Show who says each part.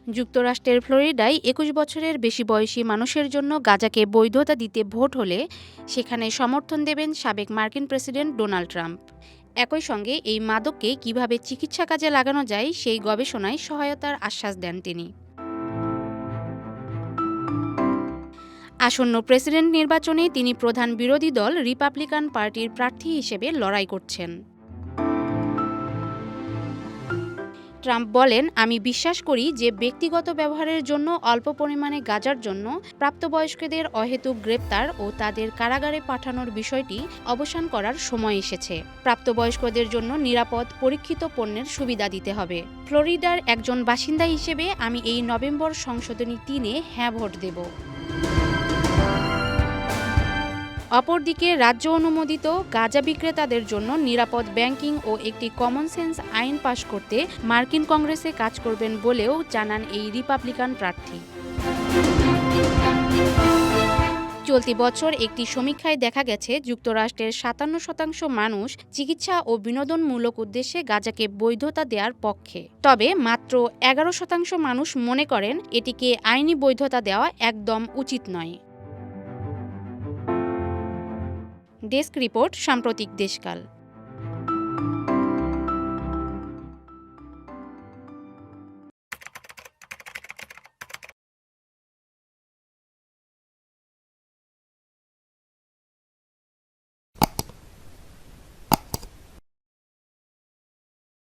Speaker 1: যুক্তরাষ্ট্রের ফ্লোরিডায় ২১ বছরের বেশি বয়সী মানুষের জন্য গাঁজাকে বৈধতা দিতে ভোট হলে সেখানে সমর্থন দেবেন সাবেক মার্কিন প্রেসিডেন্ট ডোনাল্ড ট্রাম্প। একই সঙ্গে এই মাদককে কিভাবে চিকিৎসা কাজে লাগানো যায় সেই গবেষণায় সহায়তার আশ্বাস দেন তিনি। আসন্ন প্রেসিডেন্ট নির্বাচনে তিনি প্রধান বিরোধী দল রিপাবলিকান পার্টির প্রার্থী হিসেবে লড়াই করছেন। ট্রাম্প বলেন, আমি বিশ্বাস করি যে ব্যক্তিগত ব্যবহারের জন্য অল্প পরিমাণে গাঁজার জন্য প্রাপ্তবয়স্কদের অহেতুক গ্রেপ্তার ও তাদের কারাগারে পাঠানোর বিষয়টি অবসান করার সময় এসেছে। প্রাপ্তবয়স্কদের জন্য নিরাপদ পরীক্ষিত পণ্যের সুবিধা দিতে হবে। ফ্লোরিডার একজন বাসিন্দা হিসেবে আমি এই নভেম্বর সংশোধনী ৩-এ হ্যাঁ ভোট দেব। অপরদিকে রাজ্য অনুমোদিত গাঁজা বিক্রেতাদের জন্য নিরাপদ ব্যাংকিং ও একটি কমন সেন্স আইন পাশ করতে মার্কিন কংগ্রেসে কাজ করবেন বলেও জানান এই রিপাবলিকান প্রার্থী। চলতি বছর একটি সমীক্ষায় দেখা গেছে যুক্তরাষ্ট্রের ৫৭% মানুষ চিকিৎসা ও বিনোদনমূলক উদ্দেশ্যে গাঁজাকে বৈধতা দেওয়ার পক্ষে। তবে মাত্র ১১% মানুষ মনে করেন এটিকে আইনি বৈধতা দেওয়া একদম উচিত নয়। ডেস্ক রিপোর্ট, সাম্প্রতিক দেশকাল।